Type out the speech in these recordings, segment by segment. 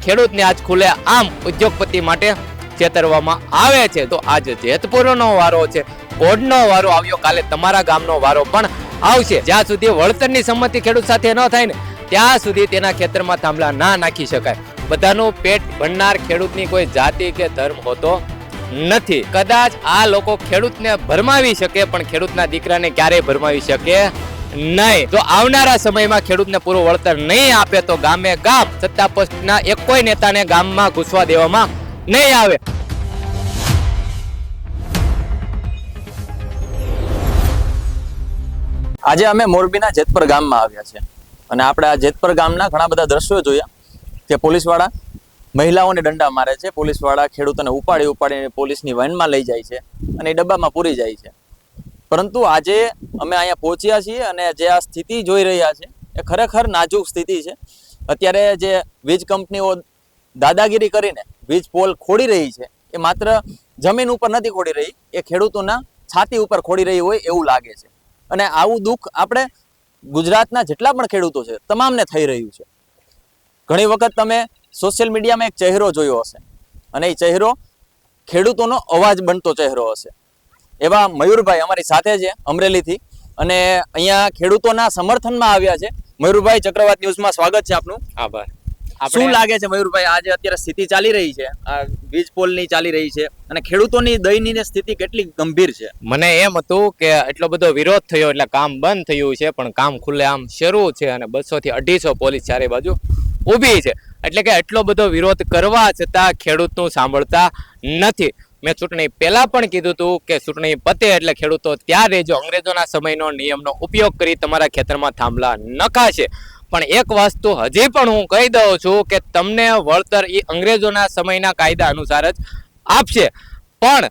ખેડૂતને આજ ખુલે આમ ઉદ્યોગપતિ માટે છેતરવામાં આવે છે. તો આજ જેતપુરનો વારો છે, કોડનો વારો આવ્યો, કાલે તમારા ગામનો વારો પણ આવશે. જ્યાં સુધી વળતરની સંમતિ ખેડૂત સાથે ન થાય ને ત્યાં સુધી તેના ખેતરમાં થાંભલા ના નાખી શકાય. બધાનું પેટ ભરનાર ખેડૂતની કોઈ જાતિ કે ધર્મ હોતો નથી. કદાચ આ લોકો ખેડૂતને ભરમાવી શકે પણ ખેડૂતના દીકરાને ક્યારેય ભરમાવી શકે નહીં. જો આવનારા સમયમાં ખેડૂતને પૂરું વળતર નહીં આપે તો ગામે ગામ સત્તા પક્ષના એક કોઈ નેતાને ગામમાં ઘૂસવા દેવામાં નહીં આવે. આજે અમે મોરબીના જેતપર ગામમાં આવ્યા છે અને આપણે આ જેતપર ગામના ઘણા બધા દ્રશ્યો જોયા કે પોલીસવાળા મહિલાઓને દંડા મારે છે, પોલીસવાળા ખેડૂતોને ઉપાડીને પોલીસની વાનમાં લઈ જાય છે અને એ ડબ્બામાં પૂરી જાય છે. પરંતુ આજે અમે અહીંયા પહોંચ્યા છીએ અને જે આ સ્થિતિ જોઈ રહ્યા છે એ ખરેખર નાજુક સ્થિતિ છે. અત્યારે જે વીજ કંપનીઓ દાદાગીરી કરીને વીજ પોલ ખોડી રહી છે એ માત્ર જમીન ઉપર નથી ખોડી રહી, એ ખેડૂતોના છાતી ઉપર ખોડી રહી હોય એવું લાગે છે. અને આવું દુઃખ આપણે ગુજરાતના જેટલા પણ ખેડૂતો છે તમામને થઈ રહ્યું છે. ઘણી વખત તમે સોશિયલ મીડિયામાં એક ચહેરો જોયો હશે અને એ ચહેરો ખેડૂતોનો અવાજ બનતો ચહેરો હશે. એવા મયુરભાઈ અમારી સાથે છે અમરેલીથી અને અહીંયા ખેડૂતોના સમર્થનમાં આવ્યા છે. મયુરભાઈ, ચક્રવાત ન્યૂઝમાં સ્વાગત છે આપનું. આભાર. શું લાગે છે મયુરભાઈ, આજે અત્યારે સ્થિતિ ચાલી રહી છે, આ વીજ પોલની ચાલી રહી છે અને ખેડૂતોની દયનીય સ્થિતિ કેટલી ગંભીર છે? મને એમ હતું કે એટલો બધો વિરોધ થયો એટલે કામ બંધ થયું છે, પણ કામ ખુલ્લે આમ શરૂ છે અને 200 થી 250 પોલીસ ચારે બાજુ ઊભી છે. એટલે કે એટલો બધો વિરોધ કરવા છતાં ખેડૂતનું સાંભળતા નથી. મેં ચૂંટણી પહેલા પણ કીધું હતું કે ચૂંટણી પતે એટલે ખેડૂતો ત્યાં રહેજો, અંગ્રેજોના સમયનો નિયમનો ઉપયોગ કરી તમારા ખેતરમાં થાંભલા નખાશે. પણ એક વસ્તુ હજી પણ હું કહી દઉં છું કે તમને વળતર એ અંગ્રેજોના સમયના કાયદા અનુસાર જ આપશે. પણ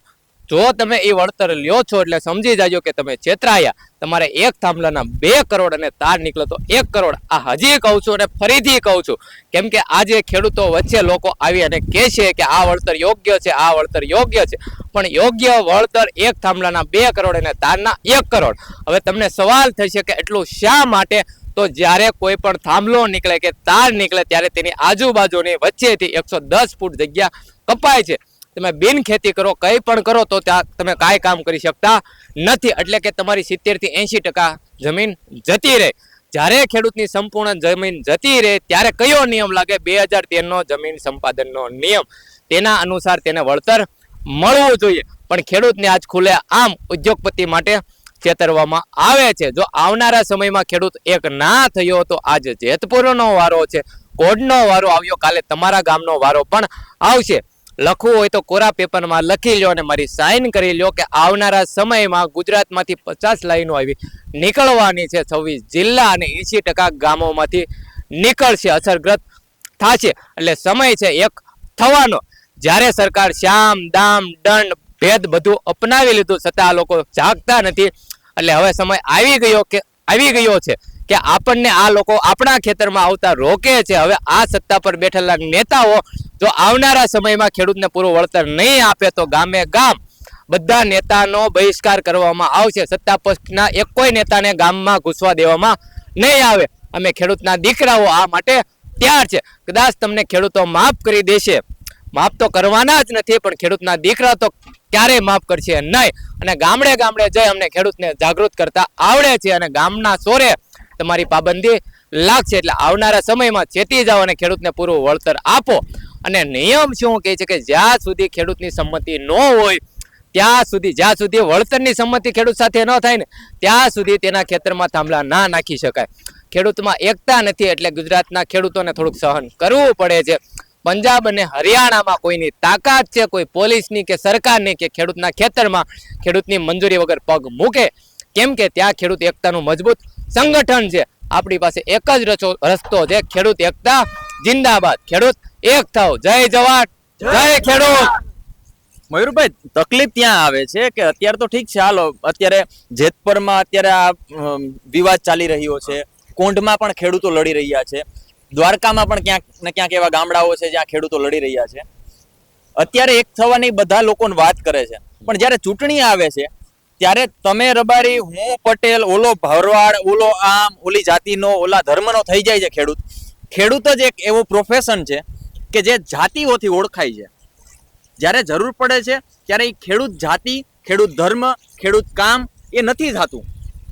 જો તમે એ વળતર લ્યો છો એટલે સમજી જાજો કે તમે છેતરાયા. તમારે એક થાંભલાના 2 કરોડ અને તાર નીકળે તો 1 કરોડ. આ હજી કહું છું અને ફરીથી કહું છું, કેમ કે આજે ખેડૂતો વચ્ચે લોકો આવી અને કહે છે કે આ વળતર યોગ્ય છે, આ વળતર યોગ્ય છે. પણ યોગ્ય વળતર એક થાંભલાના 2 કરોડ અને તારના 1 કરોડ. હવે તમને સવાલ થશે કે એટલું શા માટે? તો જ્યારે કોઈ પણ થાંભલો નીકળે કે તાર નીકળે ત્યારે તેની આજુબાજુની વચ્ચેથી 110 ફૂટ જગ્યા કપાય છે. તમે બિન ખેતી કરો, કંઈ પણ કરો તો ત્યાં તમે કાંઈ કામ કરી શકતા નથી. એટલે કે તમારી 70 થી 80% જમીન જતી રહે. જ્યારે ખેડૂતની સંપૂર્ણ જમીન જતી રહે ત્યારે કયો નિયમ લાગે? 2013નો જમીન સંપાદનનો નિયમ. તેના અનુસાર તેને વળતર મળવું જોઈએ. પણ ખેડૂતને આજ ખુલે આમ ઉદ્યોગપતિ માટે છેતરવામાં આવે છે. જો આવનારા સમયમાં ખેડૂત એક ના થયો તો આજ જેતપુરનો વારો છે, કોડનો વારો આવ્યો, કાલે તમારા ગામનો વારો પણ આવશે. લખવું હોય તો કોરા પેપરમાં લખી લો અને મારી સાઇન કરી લો કે આવનારા સમયમાં ગુજરાતમાંથી 50 લાઈનો આવી નીકળવાની છે. 26 જિલ્લા અને 80% ગામોમાંથી નીકળશે, અસરગ્રસ્ત થશે. એટલે સમય છે એક થવાનો. જ્યારે સરકાર શ્યામ દામ દંડ ભેદ બધું અપનાવી લીધું છતાં આ લોકો જાગતા નથી. એટલે હવે સમય આવી ગયો છે કે આપણને આ લોકો આપણા ખેતરમાં આવતા રોકે છે. હવે આ સત્તા પર બેઠેલા નેતાઓ જો આવનારા સમયમાં ખેડૂતને પૂરું વળતર નહીં આપે તો ગામે ગામ બધા નેતાનો બહિષ્કાર કરવામાં આવશે. સત્તા પક્ષના એક કોઈ નેતાને ગામમાં ઘૂસવા દેવામાં નહીં આવે. અમે ખેડૂતના દીકરાઓ આ માટે તૈયાર છે. કદાચ તમને ખેડૂતો માફ કરી દેશે, માફ તો કરવાના જ નથી, પણ ખેડૂતના દીકરા તો ક્યારેય માફ કરશે નહીં. અને ગામડે ગામડે જઈ અમને ખેડૂતને જાગૃત કરતા આવડે છે અને ગામના સોરે તમારી પાબંદી લાગશે. એટલે આવનારા સમયમાં ચેતી જાઓ અને ખેડૂતને પૂરું વળતર આપો. અને નિયમ શું કહે છે કે જ્યાં સુધી ખેડૂતની સંમતિ ન હોય ત્યાં સુધી, જ્યાં સુધી વળતરની સંમતિ ખેડૂત સાથે ન થાય ને ત્યાં સુધી તેના ખેતરમાં થાંભલા ના નાખી શકાય. ખેડૂતમાં એકતા નથી એટલે ગુજરાતના ખેડૂતોને થોડુંક સહન કરવું પડે છે. પંજાબ અને હરિયાણામાં કોઈની તાકાત છે, કોઈ પોલીસની કે સરકારની કે ખેડૂતના ખેતરમાં ખેડૂતની મંજૂરી વગર પગ મૂકે? કેમ કે ત્યાં ખેડૂત એકતાનું મજબૂત સંગઠન છે. આપણી પાસે એક જ રસ્તો છે, ખેડૂત એકતા જિંદાબાદ. ખેડૂત એક થાવ. જય જવાન, જય ખેડૂત. મયુરભાઈ, તકલીફ ત્યાં આવે છે કે અત્યારે તો ઠીક છે, હાલો અત્યારે જેતપરમાં અત્યારે આ વિવાદ ચાલી રહ્યો છે, કોંઢમાં પણ ખેડૂતો લડી રહ્યા છે, દ્વારકામાં પણ ક્યાંક ને ક્યાંક એવા ગામડાઓ છે જ્યાં ખેડૂતો લડી રહ્યા છે. અત્યારે એક થવાની બધા લોકો વાત કરે છે, પણ જ્યારે ચૂંટણી આવે છે ત્યારે તમે રબારી, હું પટેલ, ઓલો ભરવાડ, ઓલો આમ, ઓલી જાતિનો, ઓલા ધર્મનો થઈ જાય છે. ખેડૂત જ એક એવો પ્રોફેશન છે કે જે જાતિઓથી ઓળખાય છે. જ્યારે જરૂર પડે છે ત્યારે એ ખેડૂત જાતિ, ખેડૂત ધર્મ, ખેડૂત કામ એ નથી થતું,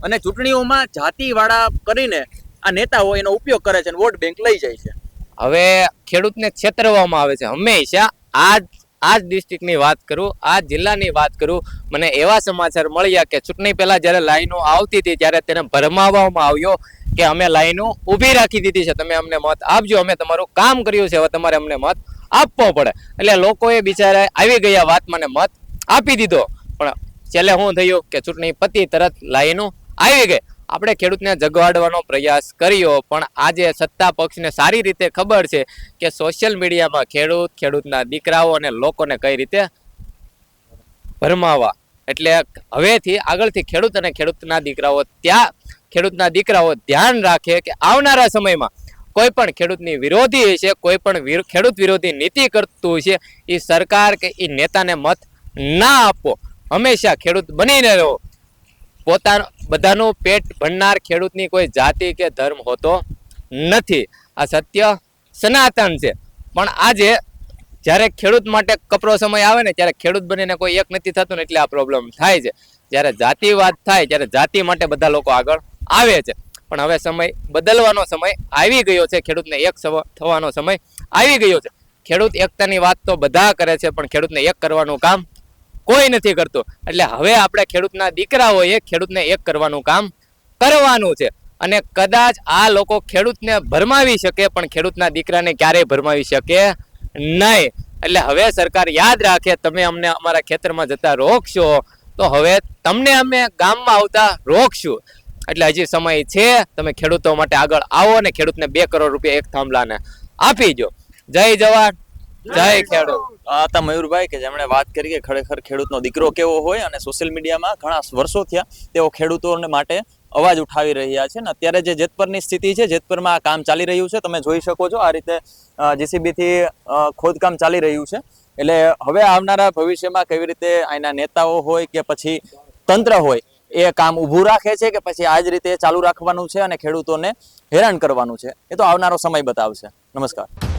અને ચૂંટણીઓમાં જાતિવાળા કરીને આ નેતાઓ એનો ઉપયોગ કરે છે અને વોટ બેંક લઈ જાય છે. હવે ખેડૂતને છેતરવામાં આવે છે હંમેશા. આ જ ડિસ્ટ્રિક્ટની વાત કરું, આ જિલ્લાની વાત કરું, મને એવા સમાચાર મળ્યા કે ચૂંટણી પહેલા જ્યારે લાઈનો આવતી હતી ત્યારે તેને ભરમાવવામાં આવ્યો કે અમે લાઈનો ઊભી રાખી દીધી છે, તમે અમને મત આપજો, અમે તમારું કામ કર્યું છે, હવે તમારે અમને મત આપવો પડે. એટલે લોકોએ બિચારા આવી ગયા વાતમાં ને મત આપી દીધો. પણ છેલ્લે શું થયું કે ચૂંટણી પતી તરત લાઈનો આવી ગઈ. આપણે ખેડૂતને જગાડવાનો પ્રયાસ કર્યો, પણ આજે સત્તા પક્ષને સારી રીતે ખબર છે કે સોશિયલ મીડિયામાં ખેડૂતના દીકરાઓ અને લોકોને કઈ રીતે ભરમાવા. એટલે હવેથી આગળથી ખેડૂત અને ખેડૂતના દીકરાઓ ધ્યાન રાખે કે આવનારા સમયમાં કોઈ પણ ખેડૂતની વિરોધી છે, કોઈ પણ ખેડૂત વિરોધી નીતિ કરતું છે, એ સરકાર કે એ નેતાને મત ના આપો. હંમેશા ખેડૂત બનીને રહો. બધાનું પેટ ભરનાર ખેડૂતની કોઈ જાતિ કે ધર્મ હોતો નથી. આ સત્ય સનાતન છે. પણ આજે જ્યારે ખેડૂત માટે કપરો સમય આવે ને ત્યારે ખેડૂત બનીને કોઈ એક નથી થતું ને એટલે આ પ્રોબ્લેમ થાય છે. જ્યારે જાતિવાદ થાય ત્યારે જાતિ માટે બધા લોકો આગળ આવે છે. પણ હવે સમય બદલવાનો સમય આવી ગયો છે, ખેડૂતને એક થવાનો સમય આવી ગયો છે. ખેડૂત એકતાની વાત તો બધા કરે છે, પણ ખેડૂતને એક કરવાનું કામ કોઈ નથી કરતું. એટલે હવે આપણે ખેડૂતના દીકરાઓએ ખેડૂતને એક કરવાનું કામ કરવાનું છે. અને કદાચ આ લોકો ખેડૂતને ભરમાવી શકે પણ ખેડૂતના દીકરાને ક્યારેય ભરમાવી શકે નહીં. એટલે હવે સરકાર યાદ રાખે, તમે અમને અમારા ખેતરમાં જતા રોકશો તો હવે તમને અમે ગામમાં આવતા રોકશું. એટલે હજી સમય છે, તમે ખેડૂતો માટે આગળ આવો અને ખેડૂતને 2 કરોડ રૂપિયા એક થાંભલાને આપી દો. જય જવાન, જય ખેડૂત. આ હતા મયુરભાઈ કે જેમણે વાત કરી કે ખરેખર ખેડૂતનો દીકરો કેવો હોય, અને સોશિયલ મીડિયામાં ઘણા વર્ષો થયા તેઓ ખેડૂતોને માટે અવાજ ઉઠાવી રહ્યા છે. ને અત્યારે જે જેતપરની સ્થિતિ છે, જેતપરમાં આ કામ ચાલી રહ્યું છે, તમે જોઈ શકો છો. આ રીતે જેસીબીથી ખોદકામ ચાલી રહ્યું છે. એટલે હવે આવનારા ભવિષ્યમાં કેવી રીતે અહીંના નેતાઓ હોય કે પછી તંત્ર હોય એ કામ ઊભું રાખે છે કે પછી આ જ રીતે ચાલુ રાખવાનું છે અને ખેડૂતોને હેરાન કરવાનું છે, એ તો આવનારો સમય બતાવશે. નમસ્કાર.